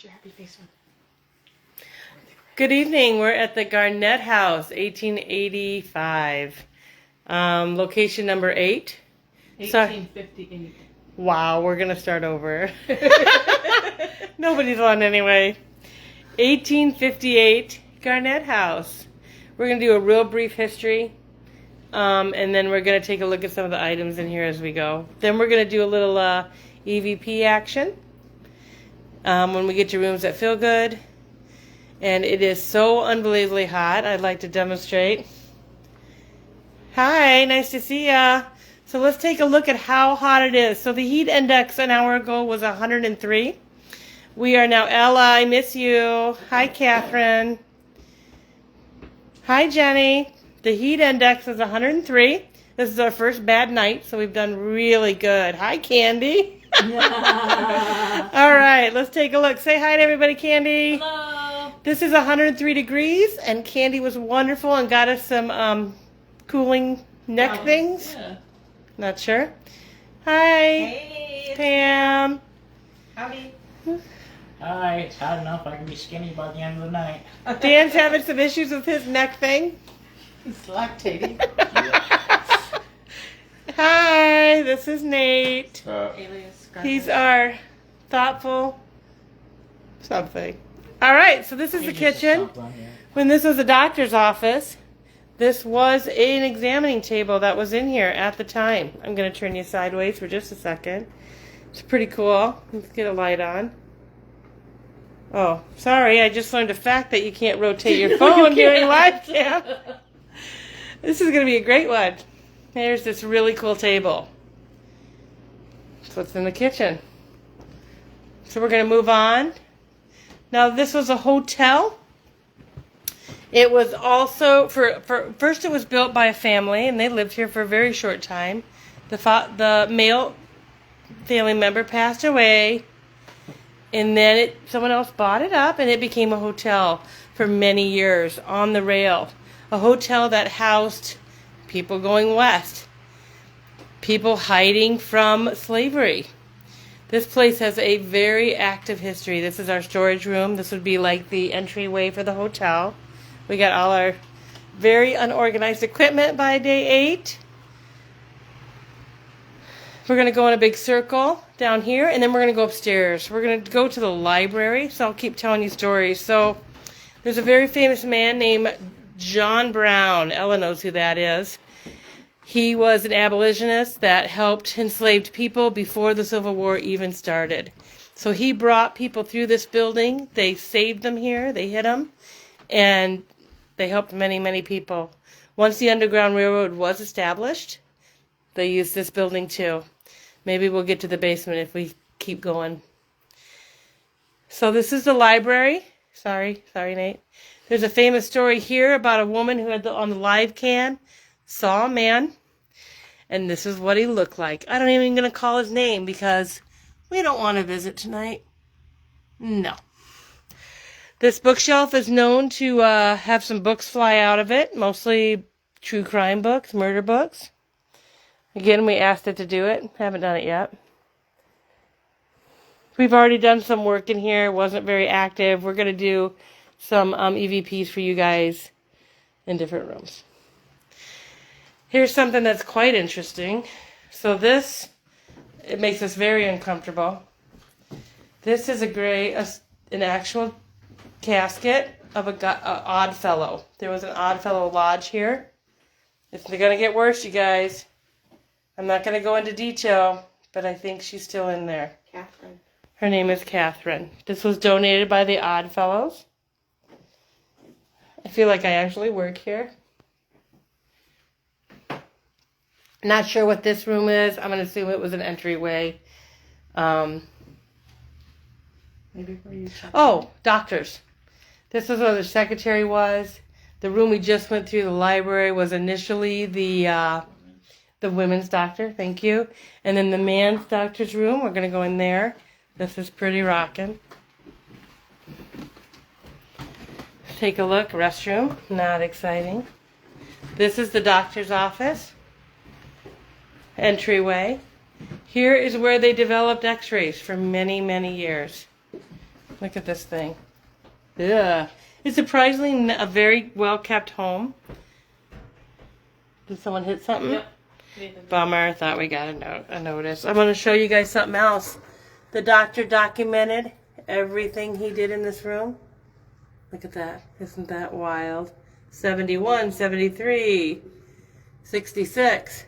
your happy face on. Good evening. We're at the Garnett House, 1885. Location number 8. 1858. Wow, we're going to start over. Nobody's on anyway. 1858 Garnett House. We're going to do a real brief history. And then we're going to take a look at some of the items in here as we go. Then we're going to do a little EVP action. When we get to rooms that feel good. And it is so unbelievably hot. I'd like to demonstrate. Hi, nice to see ya. So let's take a look at how hot it is. So the heat index an hour ago was 103. We are now, Ella, I miss you. Hi, Catherine. Hi, Jenny. The heat index is 103. This is our first bad night, so we've done really good. Hi, Candy. All right, let's take a look. Say hi to everybody, Candy. Hello. This is 103 degrees, and Candy was wonderful and got us some cooling neck things. Yeah. Not sure. Hi. Hey. Pam. Howdy. Hi, it's hot enough I can be skinny by the end of the night. Dan's having some issues with his neck thing. He's lactating. Hi, this is Nate. Alias. He's our thoughtful something. All right, so this is the kitchen. When this was a doctor's office, this was an examining table that was in here at the time. I'm going to turn you sideways for just a second. It's pretty cool. Let's get a light on. Oh, sorry, I just learned a fact that you can't rotate your phone during live cam. This is going to be a great one. There's this really cool table. That's what's in the kitchen. So we're going to move on. Now, this was a hotel. It was also, first it was built by a family, and they lived here for a very short time. The male family member passed away, and then someone else bought it up, and it became a hotel for many years on the rail. A hotel that housed people going west, people hiding from slavery. This place has a very active history. This is our storage room. This would be like the entryway for the hotel. We got all our very unorganized equipment by day 8. We're going to go in a big circle down here, and then we're going to go upstairs. We're going to go to the library, so I'll keep telling you stories. So there's a very famous man named John Brown. Ella knows who that is. He was an abolitionist that helped enslaved people before the Civil War even started. So he brought people through this building. They saved them here. They hid them. And they helped many, many people. Once the Underground Railroad was established, they used this building too. Maybe we'll get to the basement if we keep going. So this is the library. Sorry, Nate. There's a famous story here about a woman who had on the live can saw a man, and this is what he looked like. I don't even going to call his name because we don't want to visit tonight. No. This bookshelf is known to have some books fly out of it, mostly true crime books, murder books. Again, we asked it to do it. Haven't done it yet. We've already done some work in here. It wasn't very active. We're going to do some EVPs for you guys in different rooms. Here's something that's quite interesting. So this, it makes us very uncomfortable. This is an actual casket of an Odd Fellow. There was an Odd Fellow lodge here. It's going to get worse, you guys. I'm not going to go into detail, but I think she's still in there. Catherine. Her name is Catherine. This was donated by the Odd Fellows. I feel like I actually work here. Not sure what this room is. I'm going to assume it was an entryway. Maybe where you check. Oh, doctors. This is where the secretary was. The room we just went through, the library, was initially the women's doctor. Thank you. And then the man's doctor's room. We're going to go in there. This is pretty rocking. Take a look. Restroom. Not exciting. This is the doctor's office. Entryway. Here is where they developed x-rays for many, many years. Look at this thing. Yeah. It's surprisingly a very well-kept home. Did someone hit something? Yep. Bummer. Thought we got a notice. I'm going to show you guys something else. The doctor documented everything he did in this room. Look at that. Isn't that wild? 71, 73, 66.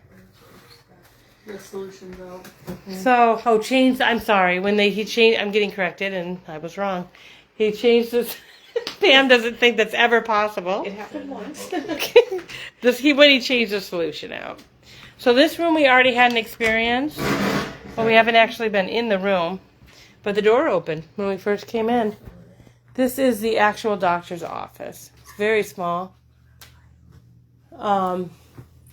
The solution's out. So, changed. I'm sorry. He changed, I'm getting corrected, and I was wrong. He changed this. Pam doesn't think that's ever possible. It happened once. When he changed the solution out. So this room we already had an experience. Well, we haven't actually been in the room, but the door opened when we first came in. This is the actual doctor's office. It's very small.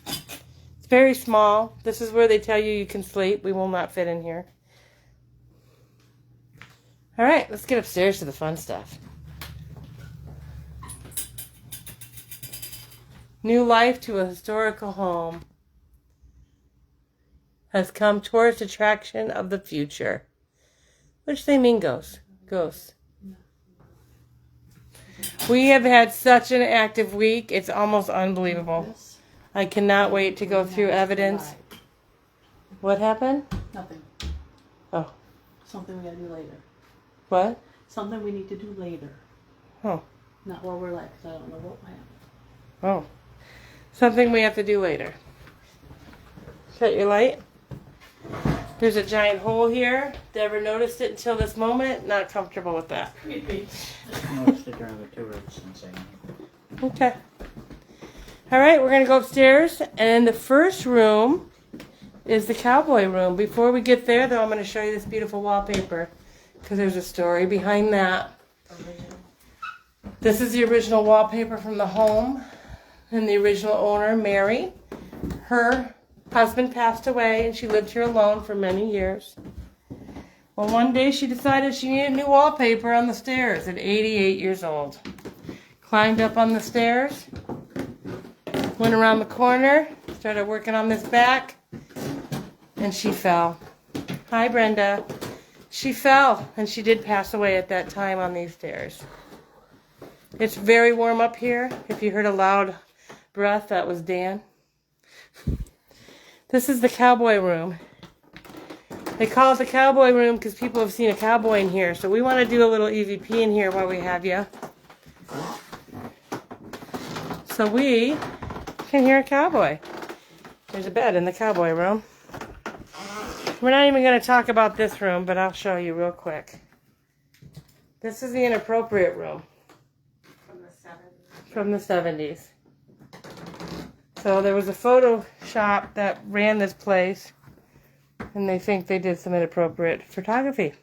It's very small. This is where they tell you can sleep. We will not fit in here. All right, let's get upstairs to the fun stuff. New life to a historical home has come towards attraction of the future. Which they mean ghosts. Ghosts. We have had such an active week. It's almost unbelievable. I cannot wait to go through evidence. What happened? Nothing. Oh. Something we gotta do later. What? Something we need to do later. Oh. Not while we're live, because I don't know what will happen. Oh. Something we have to do later. Shut your light. There's a giant hole here. Never noticed it until this moment. Not comfortable with that. No sticker on the two roots and saying. Okay. All right, we're going to go upstairs. And the first room is the cowboy room. Before we get there, though, I'm going to show you this beautiful wallpaper because there's a story behind that. This is the original wallpaper from the home. And the original owner, Mary, her husband passed away and she lived here alone for many years. Well, one day she decided she needed new wallpaper on the stairs at 88 years old. Climbed up on the stairs, went around the corner, started working on this back, and she fell. Hi, Brenda. She fell, and she did pass away at that time on these stairs. It's very warm up here. If you heard a loud breath, that was Dan. This is the cowboy room. They call it the cowboy room because people have seen a cowboy in here. So we want to do a little EVP in here while we have you. So we can hear a cowboy. There's a bed in the cowboy room. We're not even going to talk about this room, but I'll show you real quick. This is the inappropriate room. From the 70s. So there was a photo shop that ran this place, and they think they did some inappropriate photography.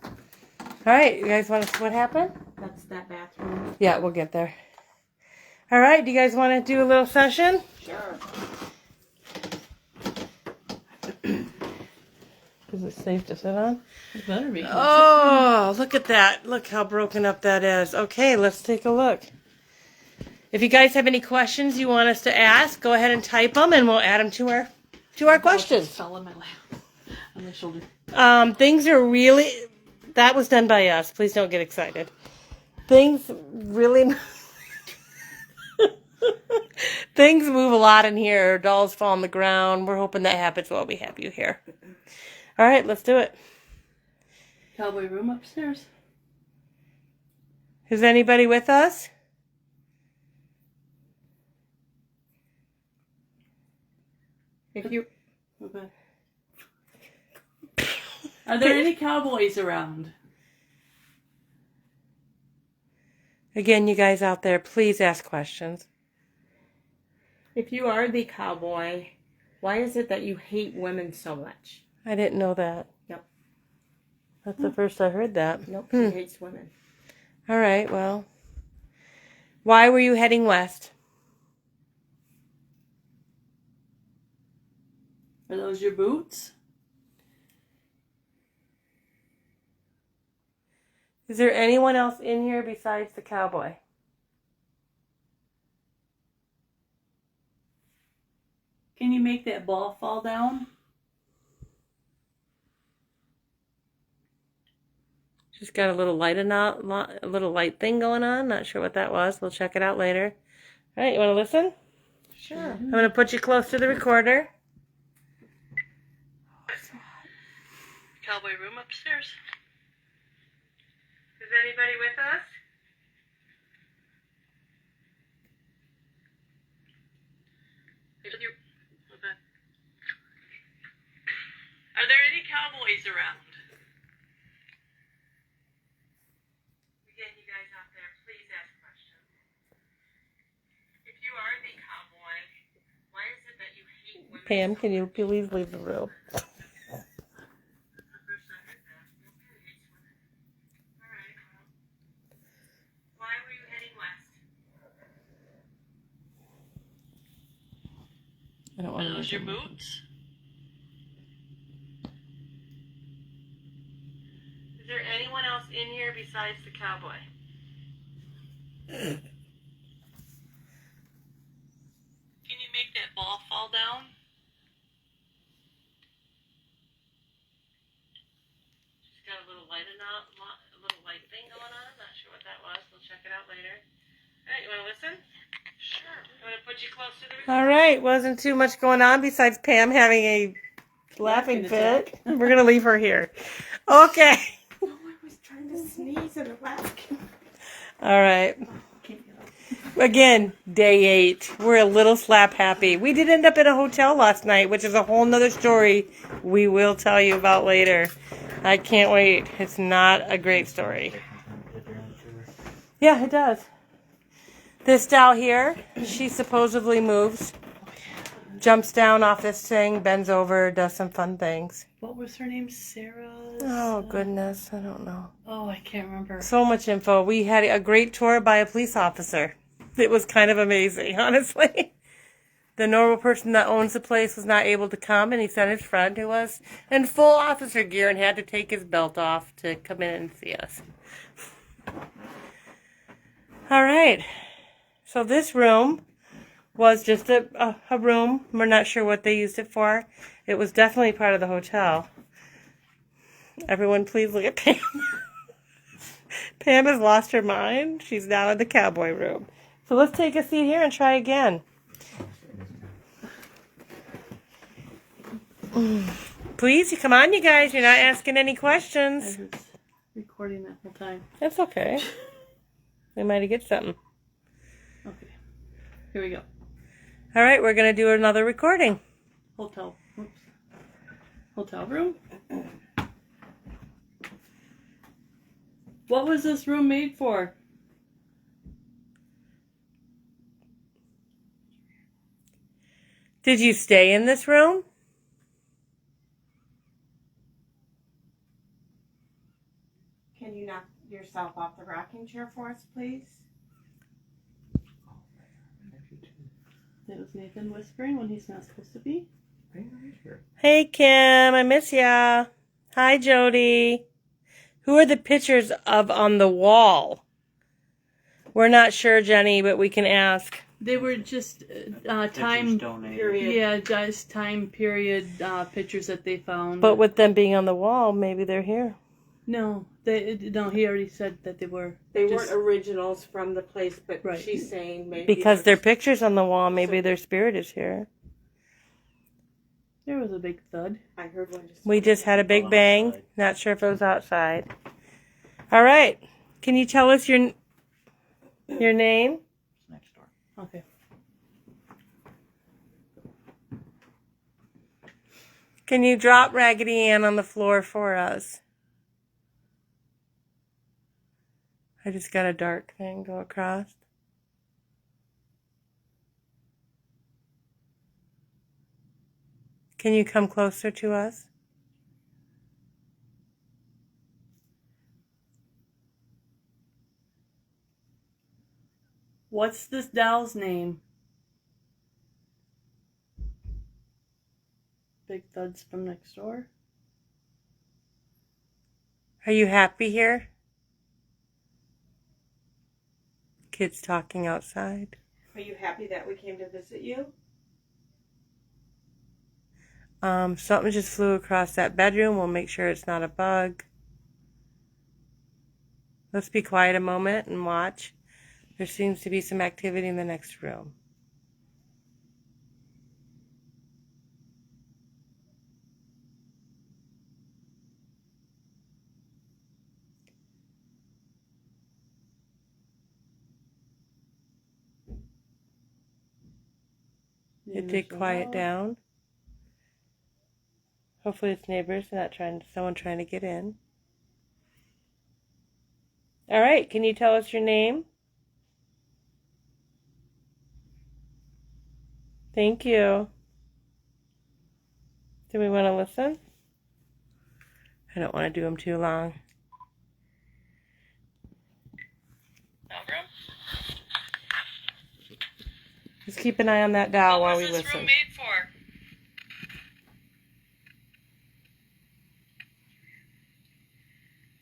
All right, you guys want to see what happened? That's that bathroom. Yeah, we'll get there. All right, do you guys want to do a little session? Sure. Is it safe to sit on? It better be. Oh, look at that. Look how broken up that is. Okay, let's take a look. If you guys have any questions you want us to ask, go ahead and type them, and we'll add them to our questions. Fell on my lap. On my shoulder. Things are really... That was done by us. Please don't get excited. Things really... Things move a lot in here. Dolls fall on the ground. We're hoping that happens while we have you here. All right, let's do it. Cowboy room upstairs. Is anybody with us? If you... Okay. Are there any cowboys around? Again, you guys out there, please ask questions. If you are the cowboy, why is it that you hate women so much? I didn't know that. Yep. That's the first I heard that. Nope, he hates women. All right, well. Why were you heading west? Are those your boots? Is there anyone else in here besides the cowboy? Can you make that ball fall down? She's got a little light a little light thing going on. Not sure what that was. We'll check it out later. All right, you want to listen? Sure. I'm going to put you close to the recorder. Cowboy room upstairs. Is anybody with us? Are there any cowboys around? Again, you guys out there, please ask questions. If you are the cowboy, why is it that you hate women? Pam, can you please leave the room? Why were you heading west? I don't want to Are those your boots? Is there anyone else in here besides the cowboy? Can you make that ball fall down? She's got a little light thing going on. Not sure what that was. We'll check it out later. All right, you want to listen? Sure. I'm going to put you close to the recorder. All right, wasn't too much going on besides Pam having a laughing fit. We're going to leave her here. Okay. No, I was trying to sneeze and laugh. All right. Again, day 8. We're a little slap happy. We did end up in a hotel last night, which is a whole nother story we will tell you about later. I can't wait. It's not a great story. Yeah, it does. This doll here, she supposedly moves, jumps down off this thing, bends over, does some fun things. What was her name? Sarah? Oh, goodness. I don't know. Oh, I can't remember. So much info. We had a great tour by a police officer. It was kind of amazing, honestly. The normal person that owns the place was not able to come, and he sent his friend who was in full officer gear and had to take his belt off to come in and see us. All right. So this room was just a room. We're not sure what they used it for. It was definitely part of the hotel. Everyone, please look at Pam. Pam has lost her mind. She's now in the cowboy room. So let's take a seat here and try again. Please, come on, you guys. You're not asking any questions. I was recording that whole time. That's okay. We might get something. Okay. Here we go. All right, we're going to do another recording. Hotel. Oops. Hotel room. What was this room made for? Did you stay in this room? Can you knock yourself off the rocking chair for us, please? That was Nathan whispering when he's not supposed to be. Hey, Kim. I miss ya. Hi, Jody. Who are the pictures of on the wall? We're not sure, Jenny, but we can ask. They were just time Period. Yeah, just time period pictures that they found. But with them being on the wall, maybe they're here. no, he already said that they were. They just, weren't originals from the place, but Right. she's saying maybe Because they're they're pictures on the wall, maybe their spirit is here. There was a big thud. I heard one just. We just had a big bang. Not sure if it was outside. All right. Can you tell us your name? Next door. Okay. Can you drop Raggedy Ann on the floor for us? I just got a dark thing go across. Can you come closer to us? What's this doll's name? Big thuds from next door. Are you happy here? Kids talking outside. Are you happy that we came to visit you? Something just flew across that bedroom. We'll make sure it's not a bug. Let's be quiet a moment and watch. There seems to be some activity in the next room. It did quiet down. Hopefully it's neighbors, not someone trying to get in. All right, can you tell us your name? Thank you. Do we want to listen? I don't want to do them too long. Just keep an eye on that dial while we listen. What was this room made for?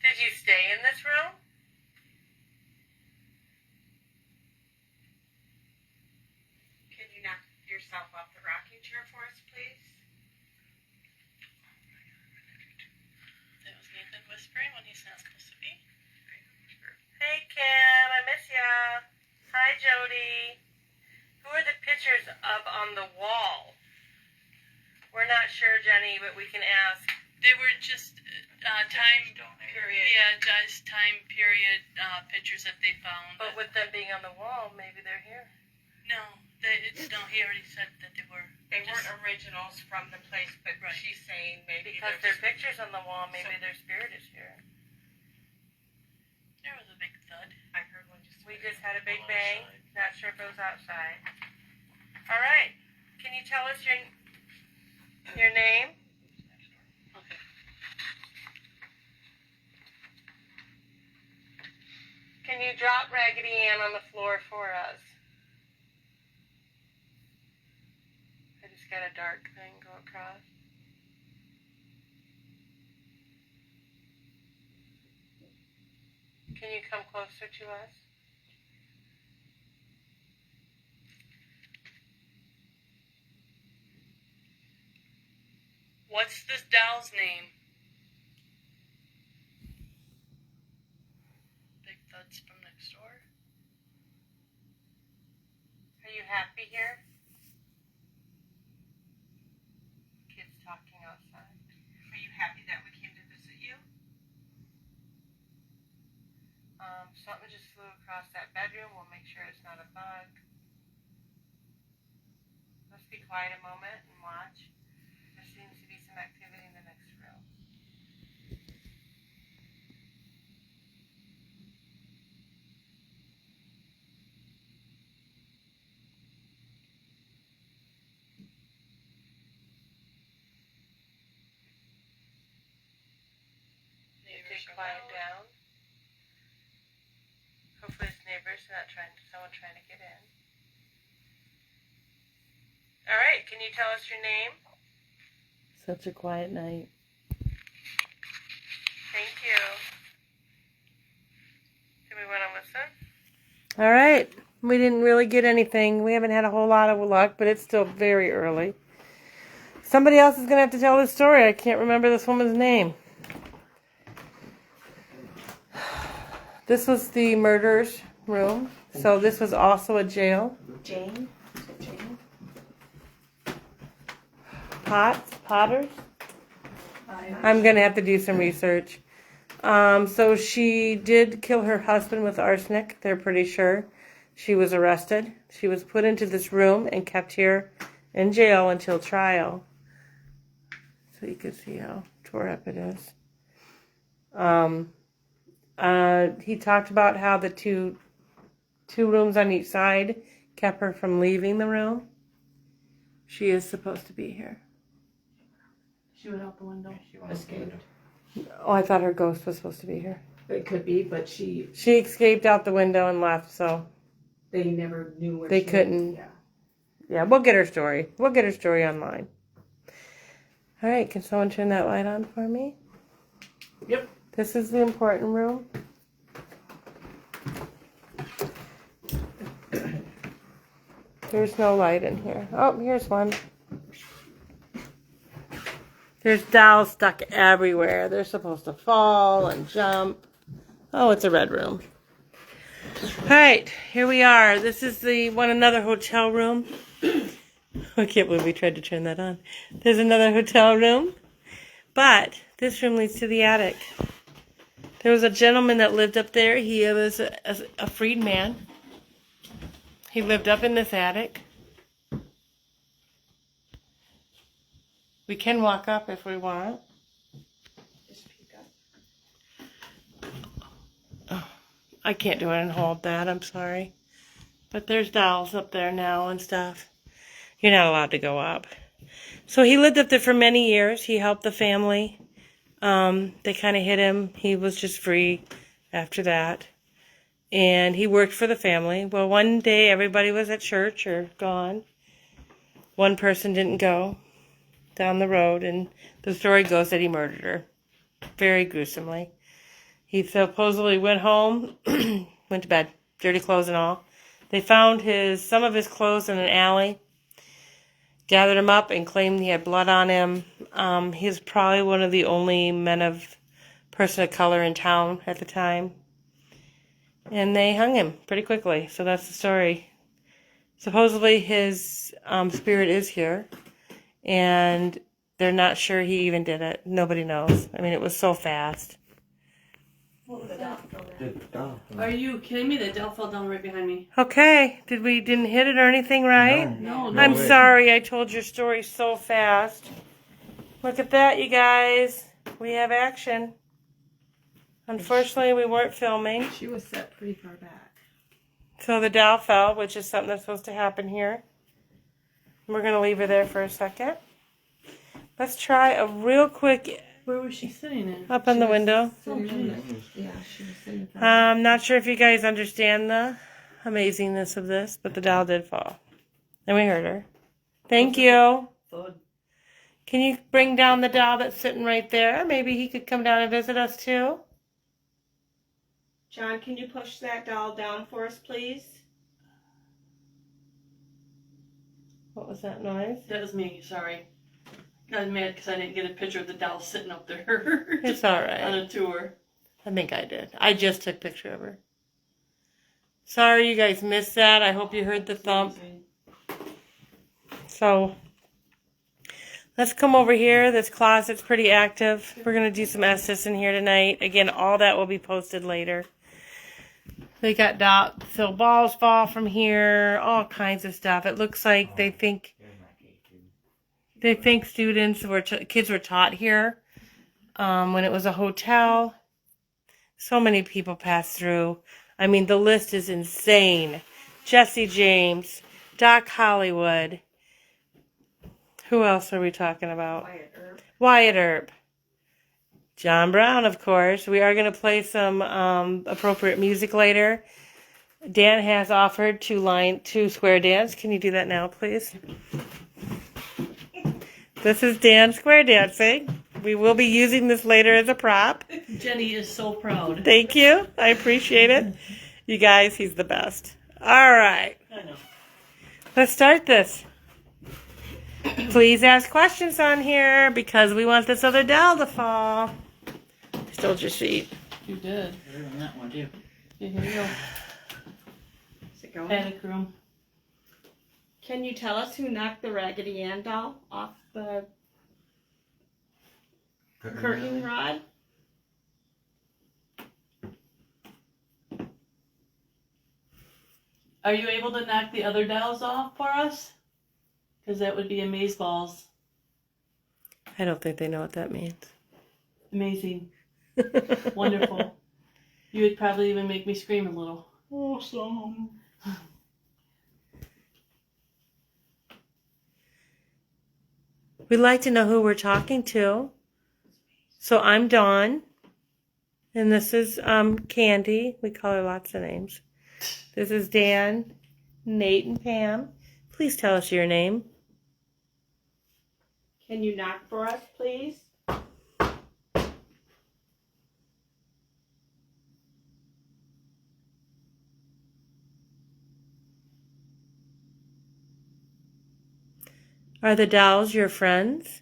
Did you stay in this room? Can you knock yourself off the rocking chair for us, please? That was Nathan whispering when he's not supposed to be. Hey, Kim, I miss ya. Hi, Jody. Who are the pictures up on the wall? We're not sure, Jenny, but we can ask. They were just time period. Yeah, just time period pictures that they found. But with them being on the wall, maybe they're here. No, he already said that they were. They weren't originals from the place, but right. She's saying maybe because their pictures on the wall, maybe their spirit is here. There was a big thud. I heard one just. We just had a big bang. Not sure if it was outside. All right. Can you tell us your name? Okay. Can you drop Raggedy Ann on the floor for us? I just got a dark thing go across. Can you come closer to us? What's this doll's name? Big thuds from next door. Are you happy here? Kids talking outside. Are you happy that we came to visit you? Something just flew across that bedroom. We'll make sure it's not a bug. Let's be quiet a moment and watch. There seems to be some activity in the next room. It did quiet down. Hopefully it's neighbors, not someone trying to get in. All right, can you tell us your name? Such a quiet night. Thank you. Do we want to listen? All right. We didn't really get anything. We haven't had a whole lot of luck, but it's still very early. Somebody else is going to have to tell this story. I can't remember this woman's name. This was the murderer's room. So this was also a jail. Jane? Is it Jane? Potters? I'm going to have to do some research. So she did kill her husband with arsenic. They're pretty sure. She was arrested. She was put into this room and kept here in jail until trial. So you can see how tore up it is. He talked about how the two rooms on each side kept her from leaving the room. She is supposed to be here. She went out the window. Escaped. Oh, I thought her ghost was supposed to be here. It could be, but she escaped out the window and left, so they never knew where they she couldn't. Was. Yeah, we'll get her story. We'll get her story online. All right, can someone turn that light on for me? Yep. This is the important room. There's no light in here. Oh, here's one. There's dolls stuck everywhere. They're supposed to fall and jump. Oh, it's a red room. All right, here we are. This is another hotel room. I can't believe we tried to turn that on. There's another hotel room, but this room leads to the attic. There was a gentleman that lived up there. He was a freed man. He lived up in this attic. We can walk up if we want. Oh, I can't do it and hold that. I'm sorry. But there's dolls up there now and stuff. You're not allowed to go up. So he lived up there for many years. He helped the family. They kind of hid him. He was just free after that. And he worked for the family. Well, one day everybody was at church or gone. One person didn't go down the road, and the story goes that he murdered her. Very gruesomely. He supposedly went home, went to bed, dirty clothes and all. They found some of his clothes in an alley, gathered him up and claimed he had blood on him. He was probably one of the only person of color in town at the time. And they hung him pretty quickly. So that's the story. Supposedly his spirit is here. And they're not sure he even did it. Nobody knows. I mean, it was so fast. What was that? Are you kidding me? The Dell fell down right behind me. Okay. Didn't hit it or anything, right? No I'm way. sorry I told your story so fast. Look at that, you guys. We have action. Unfortunately, we weren't filming. She was set pretty far back. So the doll fell, which is something that's supposed to happen here. We're going to leave her there for a second. Let's try a real quick... Where was she sitting in? Up on the window. Yeah, she was sitting in I'm not sure if you guys understand the amazingness of this, but the doll did fall. And we heard her. Thank you. Thud. Can you bring down the doll that's sitting right there? Maybe he could come down and visit us too. John, can you push that doll down for us, please? What was that noise? That was me, sorry. I was mad because I didn't get a picture of the doll sitting up there. It's all right. On a tour. I think I did. I just took a picture of her. Sorry you guys missed that. I hope you heard the thump. So, let's come over here. This closet's pretty active. We're going to do some Estes in here tonight. Again, all that will be posted later. They got so balls fall from here, all kinds of stuff. It looks like they think kids were taught here when it was a hotel. So many people passed through. I mean, the list is insane. Jesse James, Doc Hollywood. Who else are we talking about? Wyatt Earp. John Brown, of course. We are going to play some appropriate music later. Dan has offered to square dance. Can you do that now, please? This is Dan square dancing. We will be using this later as a prop. Jenny is so proud. Thank you. I appreciate it. You guys, he's the best. All right. I know. Let's start this. Please ask questions on here because we want this other doll to fall. Stole your seat. You did. Better than that one, too. Yeah, here you go. Is it going? Attic room. Can you tell us who knocked the Raggedy Ann doll off the curtain rod? Are you able to knock the other dolls off for us? Because that would be amazeballs. I don't think they know what that means. Amazing. Wonderful. You would probably even make me scream a little. Awesome. We'd like to know who we're talking to. So I'm Dawn. And this is Candy. We call her lots of names. This is Dan, Nate, and Pam. Please tell us your name. Can you knock for us, please? Are the dolls your friends?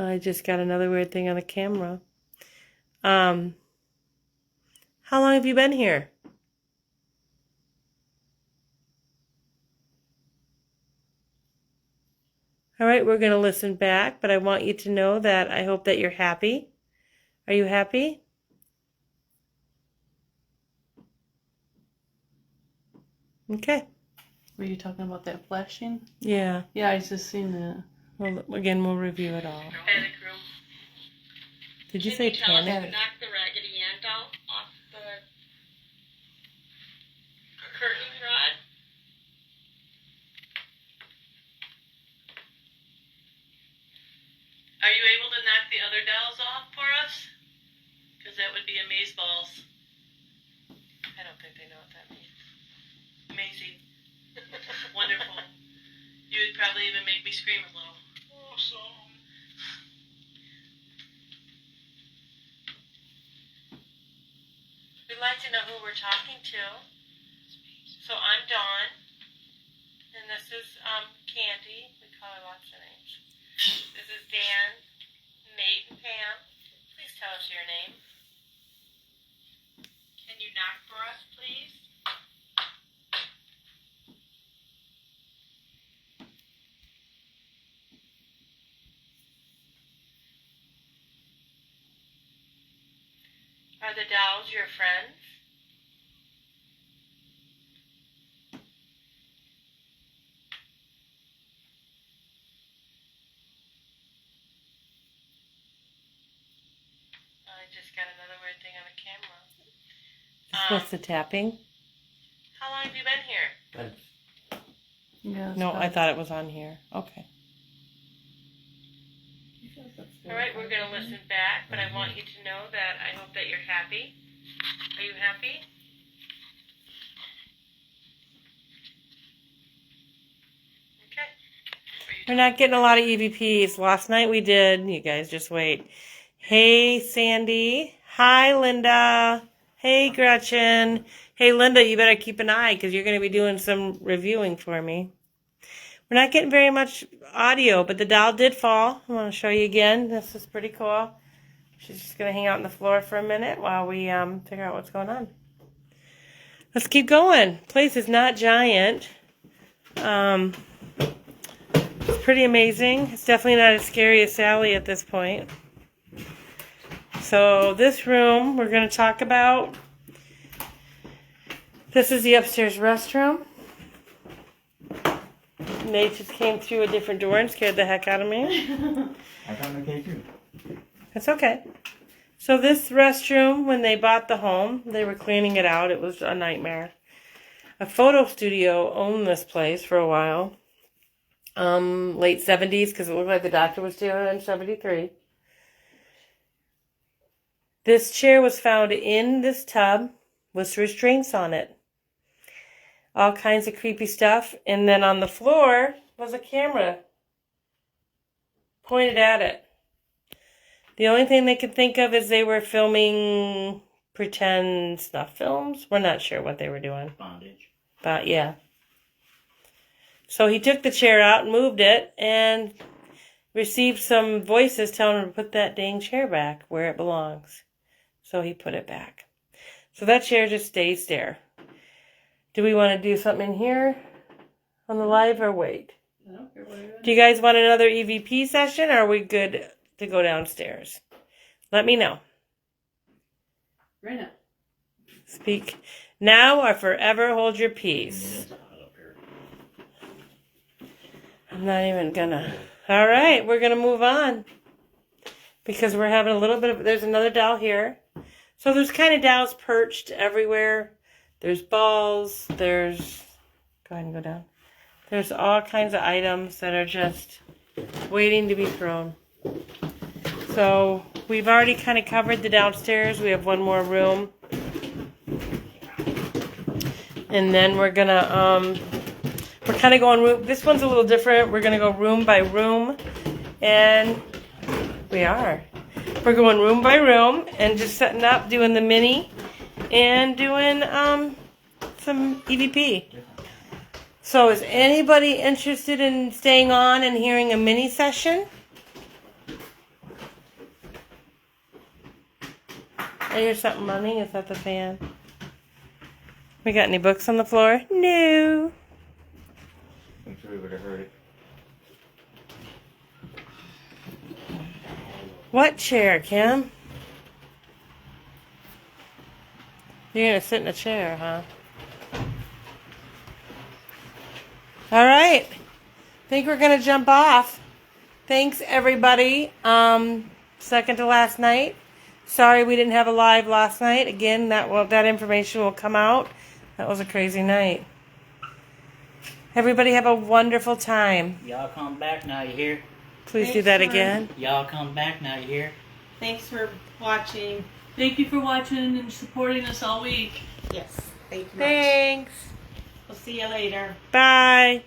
I just got another weird thing on the camera. How long have you been here? All right, we're going to listen back, but I want you to know that I hope that you're happy. Are you happy? Okay. Were you talking about that flashing? Yeah. Yeah, I just seen that. Well, again, we'll review it all. Panic room. Did you say panic? Knock the Raggedy Ann doll off the curtain rod. Are you able to knock the other dolls off for us? Because that would be amazeballs. I don't think they know what that means. Amazing. Wonderful. You would probably even make me scream a little. Awesome. We'd like to know who we're talking to. So I'm Dawn, and this is Candy. We call her lots of names. This is Dan, Nate, and Pam. Please tell us your name. Can you knock for us, please? Are the dolls your friends? I just got another weird thing on the camera. What's the tapping? How long have you been here? Yeah. No, I thought it was on here. Okay. All right, we're going to listen back, but I want you to know that I hope that you're happy. Are you happy? Okay. We're not getting a lot of EVPs. Last night we did. You guys just wait. Hey, Sandy. Hi, Linda. Hey, Gretchen. Hey, Linda, you better keep an eye because you're going to be doing some reviewing for me. We're not getting very much audio, but the doll did fall. I want to show you again. This is pretty cool. She's just going to hang out on the floor for a minute while we figure out what's going on. Let's keep going. Place is not giant. It's pretty amazing. It's definitely not as scary as Sally at this point. So this room we're going to talk about. This is the upstairs restroom. Nate just came through a different door and scared the heck out of me. I thought it came too. It's okay. So this restroom, when they bought the home, they were cleaning it out. It was a nightmare. A photo studio owned this place for a while. Late 70s, because it looked like the doctor was still in 73. This chair was found in this tub with restraints on it. All kinds of creepy stuff. And then on the floor was a camera pointed at it. The only thing they could think of is they were filming pretend snuff films. We're not sure what they were doing. Bondage. But yeah. So he took the chair out and moved it and received some voices telling him to put that dang chair back where it belongs. So he put it back. So that chair just stays there. Do we want to do something in here on the live or wait? I don't care what you're doing. Do you guys want another EVP session or are we good to go downstairs? Let me know. Right now. Speak now or forever hold your peace. I'm not even gonna. All right, we're gonna move on because we're having a little bit of. There's another doll here. So there's kind of dolls perched everywhere. There's balls. There's. Go ahead and go down. There's all kinds of items that are just waiting to be thrown. So we've already kind of covered the downstairs. We have one more room. And then we're gonna, we're kind of going room. This one's a little different. We're gonna go room by room. And we're going room by room and just setting up, doing the mini and doing some EVP. So is anybody interested in staying on and hearing a mini session? I hear something running. Is that the fan? We got any books on the floor? No. I'm sure we would have heard it. What chair, Kim? You're gonna sit in a chair, huh? All right. Think we're gonna jump off. Thanks, everybody. Second to last night. Sorry we didn't have a live last night. Again, that information will come out. That was a crazy night. Everybody have a wonderful time. Y'all come back now, you hear? Please do Thanks, that Mom. again. Y'all come back now, you hear? Thanks for watching. Thank you for watching and supporting us all week. Yes. Thank you much. Thanks. We'll see you later. Bye.